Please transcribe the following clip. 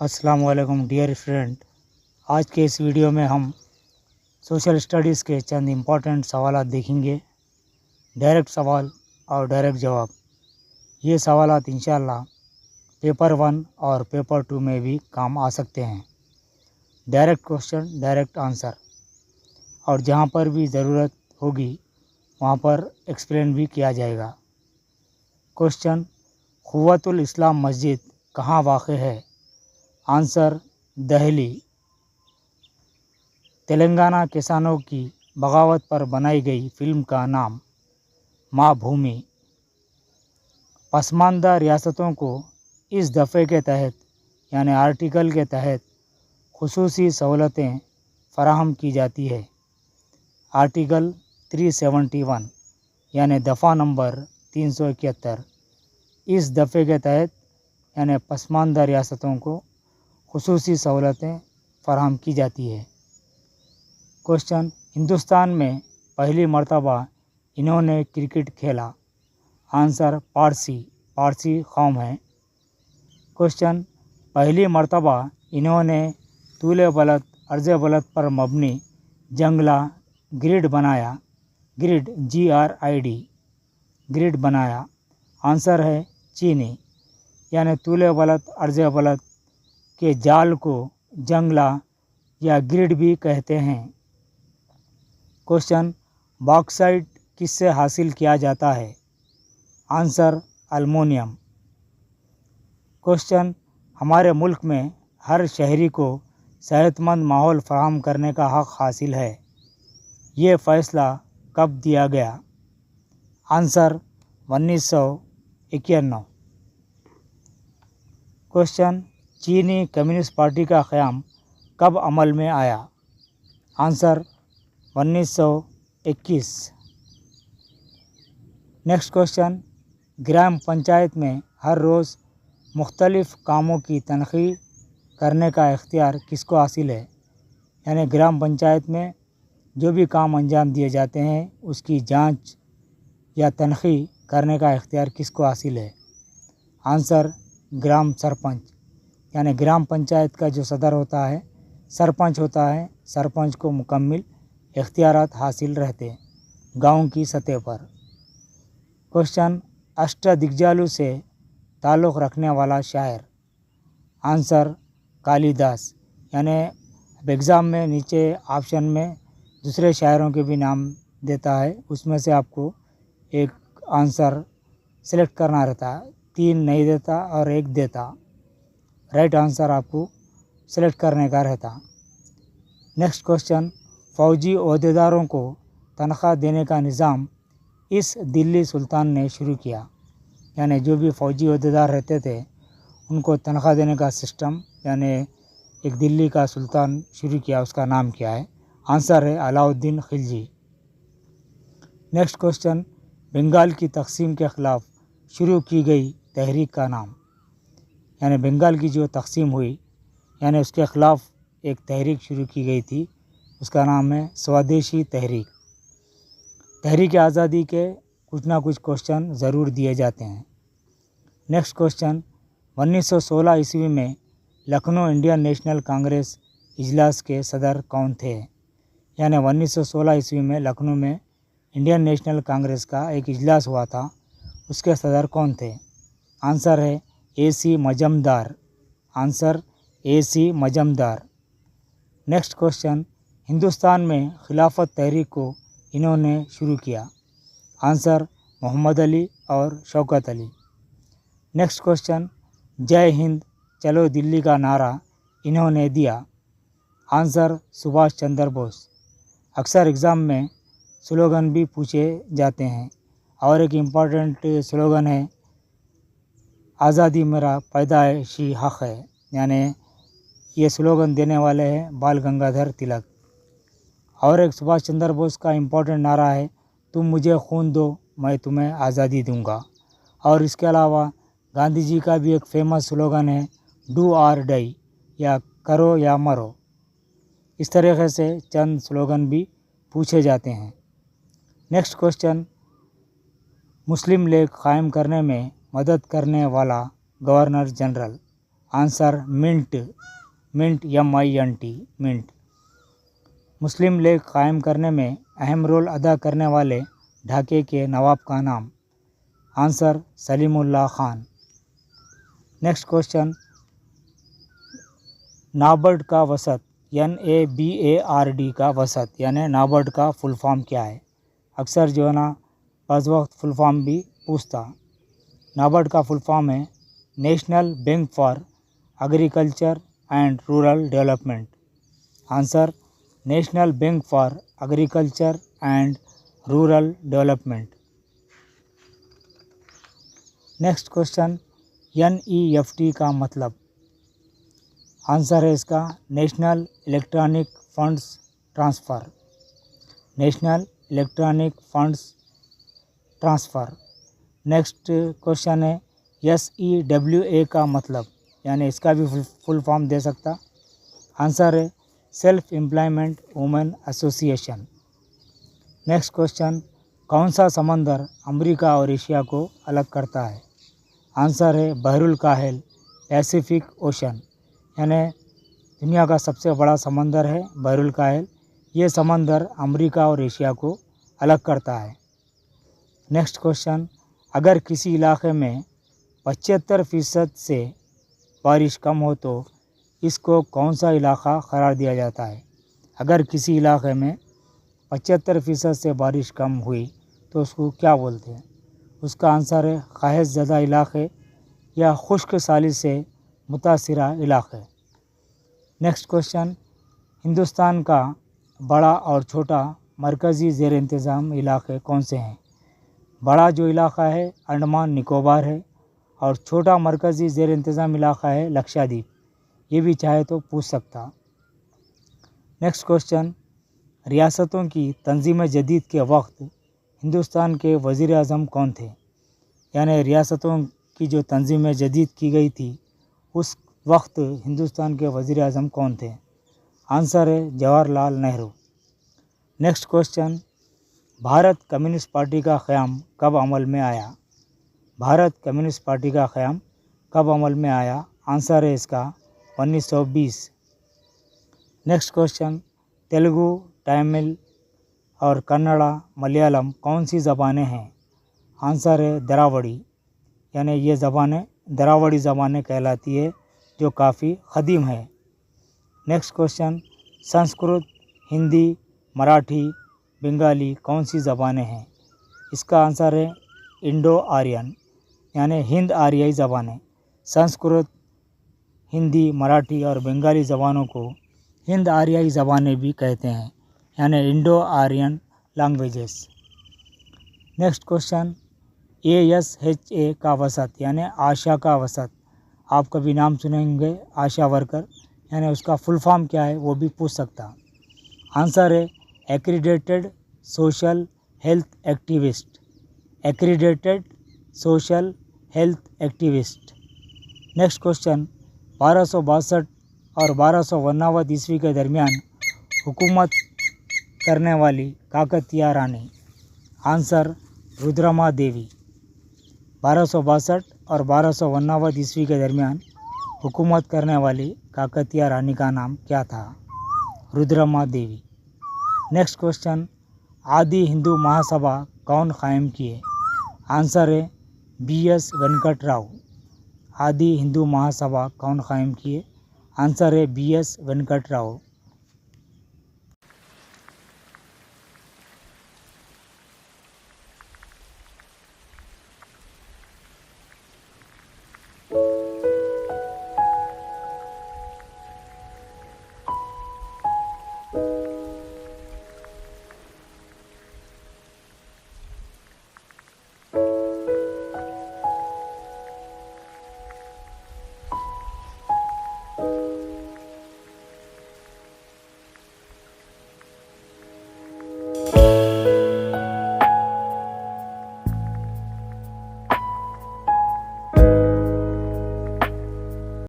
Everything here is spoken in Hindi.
अस्सलाम वालेकुम डियर स्टूडेंट। आज के इस वीडियो में हम सोशल स्टडीज़ के चंद इम्पोर्टेंट सवालात देखेंगे। डायरेक्ट सवाल और डायरेक्ट जवाब। ये सवालात इंशाल्लाह पेपर 1 और पेपर 2 में भी काम आ सकते हैं। डायरेक्ट क्वेश्चन डायरेक्ट आंसर, और जहाँ पर भी ज़रूरत होगी वहाँ पर एक्सप्लेन भी किया जाएगा। क्वेश्चन, क़ुव्वतुल इस्लाम मस्जिद कहाँ वाक़ है? आंसर, दिल्ली। तेलंगाना किसानों की बगावत पर बनाई गई फिल्म का नाम? माँ भूमि। पसमानदा रियासतों को इस दफ़े के तहत यानी आर्टिकल के तहत खुसूसी सहूलतें फराहम की जाती है। आर्टिकल 371 यानी दफ़ा नंबर 371। इस दफ़े के तहत यानी पसमानदा रियासतों को खुसूसी सहूलतें फराहम की जाती है। क्वेश्चन, हिंदुस्तान में पहली मर्तबा इन्होंने क्रिकेट खेला? आंसर, पारसी कौम है। क्वेश्चन, पहली मर्तबा इन्होंने तूले बलद अर्ज़ बलद पर मबनी जंगला ग्रिड बनाया? ग्रिड बनाया। आंसर है चीनी, यानी तूले बलद अर्ज़ बलद के जाल को जंगला या ग्रिड भी कहते हैं। क्वेश्चन, बॉक्साइट किससे हासिल किया जाता है? Answer, aluminium. क्वेश्चन, हमारे मुल्क में हर शहरी को सेहतमंद माहौल फराहम करने का हक़ हासिल है। ये फ़ैसला कब दिया गया? आंसर, 1991। क्वेश्चन, चीनी कम्युनिस्ट पार्टी का क़याम कब अमल में आया? आंसर, 1921। नेक्स्ट क्वेश्चन, ग्राम पंचायत में हर रोज़ मुख्तलिफ़ कामों की तनख़ीह करने का इख्तियार किसको हासिल है? यानी ग्राम पंचायत में जो भी काम अंजाम दिए जाते हैं उसकी जांच या तनख़ीह करने का इख्तियार किसको हासिल है? आंसर, ग्राम सरपंच। यानी ग्राम पंचायत का जो सदर होता है सरपंच होता है, सरपंच को मुकम्मिल इख्तियारात हासिल रहते हैं गांव की सतह पर। क्वेश्चन, अष्टदिग्गजालु से ताल्लुक़ रखने वाला शायर? आंसर, कालिदास। यानी अब एग्ज़ाम में नीचे ऑप्शन में दूसरे शायरों के भी नाम देता है, उसमें से आपको एक आंसर सेलेक्ट करना रहता है। 3 नहीं देता और 1 देता। राइट आंसर आपको सेलेक्ट करने का रहता। नेक्स्ट क्वेश्चन, फ़ौजी ओहदेदारों को तनख्वाह देने का निज़ाम इस दिल्ली सुल्तान ने शुरू किया? यानी जो भी फ़ौजी ओहदेदार रहते थे उनको तनख्वाह देने का सिस्टम यानी एक दिल्ली का सुल्तान शुरू किया, उसका नाम क्या है? आंसर है अलाउद्दीन खिलजी। नेक्स्ट क्वेश्चन, बंगाल की तकसीम के ख़िलाफ़ शुरू की गई तहरीक का नाम? यानी बंगाल की जो तकसीम हुई यानी उसके ख़िलाफ़ एक तहरीक शुरू की गई थी, उसका नाम है स्वदेशी तहरीक। तहरीक आज़ादी के कुछ ना कुछ क्वेश्चन ज़रूर दिए जाते हैं। नेक्स्ट क्वेश्चन, 1916 ईस्वी में लखनऊ इंडियन नेशनल कांग्रेस इजलास के सदर कौन थे? यानी 1916 ईस्वी में लखनऊ में इंडियन नेशनल कांग्रेस का एक इजलास हुआ था, उसके सदर कौन थे? आंसर है AC Majumdar. Answer, AC Majumdar. Next question, Hindustan में खिलाफत तहरीक को इन्होंने शुरू किया? आंसर, मोहम्मद अली और शौकत अली। नेक्स्ट क्वेश्चन, जय हिंद चलो दिल्ली का नारा इन्होंने दिया? आंसर, सुभाष चंद्र बोस। अक्सर एग्ज़ाम में स्लोगन भी पूछे जाते हैं, और एक इम्पॉर्टेंट स्लोगन है आज़ादी मेरा पैदाइशी हक़ है। यानी ये स्लोगन देने वाले हैं बाल गंगाधर तिलक। और एक सुभाष चंद्र बोस का इम्पोर्टेंट नारा है, तुम मुझे खून दो मैं तुम्हें आज़ादी दूंगा। और इसके अलावा गांधी जी का भी एक फेमस स्लोगन है, डू और डाई, या करो या मरो। इस तरीके से चंद स्लोगन भी पूछे जाते हैं। नेक्स्ट क्वेश्चन, मुस्लिम लीग कायम करने में मदद करने वाला governor general? Answer Mint, Mint MINT, Mint. Muslim League कायम करने में अहम रोल अदा करने वाले ढाके के नवाब का नाम, answer Salimullah Khan. Next question, NABARD का वसत NABARD का वसत यानी नाबार्ड का फुल फॉर्म क्या है? अक्सर जो है ना बस वक्त फुल फॉर्म भी पूछता। नाबार्ड का फुल फॉर्म है national bank for agriculture and rural development, answer national bank for agriculture and rural development. Next question, NEFT का मतलब, आंसर है इसका national electronic funds transfer, national electronic funds transfer. Next question है SEWA का मतलब, यानी इसका भी फुल फॉर्म दे सकता। आंसर है self employment women association. Next question, कौन सा समंदर अमेरिका और एशिया को अलग करता है? आंसर है बहरुल काहिल, पैसिफिक ओशन, यानी दुनिया का सबसे बड़ा समंदर है बहरुल काहिल। ये समंदर अमेरिका और एशिया को अलग करता है। नेक्स्ट क्वेश्चन, अगर किसी इलाके में 75% से बारिश कम हो तो इसको कौन सा इलाका करार दिया जाता है? अगर किसी इलाके में 75% से बारिश कम हुई तो उसको क्या बोलते हैं? उसका आंसर है ख़ाहिश ज़दा इलाके या खुश्क साली से मुतासिरा इलाके। नेक्स्ट क्वेश्चन, हिंदुस्तान का बड़ा और छोटा मरकज़ी ज़ेर इंतज़ाम इलाके कौन से हैं? बड़ा जो इलाका है अंडमान निकोबार है और छोटा मरकज़ी ज़ेर इंतज़ाम इलाका है लक्षद्वीप। ये भी चाहे तो पूछ सकता। नेक्स्ट क्वेश्चन, रियासतों की तंजीम जदीद के वक्त हिंदुस्तान के वज़ीर आज़म कौन थे? यानी रियासतों की जो तंजीम जदीद की गई थी उस वक्त हिंदुस्तान के वज़ीर आज़म कौन थे? आंसर है Jawaharlal Nehru. Next question, Bharat communist party का क़याम कब अमल में आया? भारत कम्युनिस्ट पार्टी का क़याम कब अमल में आया? आंसर है इसका 1920। नेक्स्ट क्वेश्चन, तेलुगु, तमिल और कन्नड़ा, मलयालम कौन सी ज़बानें हैं? आंसर है द्रावड़ी, यानी ये ज़बानें द्रावड़ी ज़बानें कहलाती है जो काफ़ी क़दीम है। नेक्स्ट क्वेश्चन, संस्कृत, हिंदी, मराठी, बंगाली कौन सी ज़बानें हैं? इसका आंसर है इंडो आर्यन, यानी हिंद आर्याई ज़बानें। संस्कृत, हिंदी, मराठी और बंगाली ज़बानों को हिंद आर्याई ज़बानें भी कहते हैं, यानी Indo Aryan languages. Next question, ASHA का वसत यानी आशा का वसत, आप कभी नाम सुनेंगे आशा वर्कर, यानी उसका फुल फॉर्म क्या है वो भी पूछ सकता। आंसर है accredited social health activist, accredited social health activist. Next question, 1262 और 1252 ईस्वी के दरमियान हुकूमत करने वाली काकतीय रानी, आंसर रुद्रमा देवी। 1262 और 1252 ईस्वी के दरमियान हुकूमत करने वाली काकतीय रानी का नाम क्या था? रुद्रमा देवी। नेक्स्ट क्वेश्चन, आदि हिंदू महासभा कौन कायम किए? आंसर है BS वेंकट राव। आदि हिंदू महासभा कौन कायम किए? आंसर है BS वेंकट राव।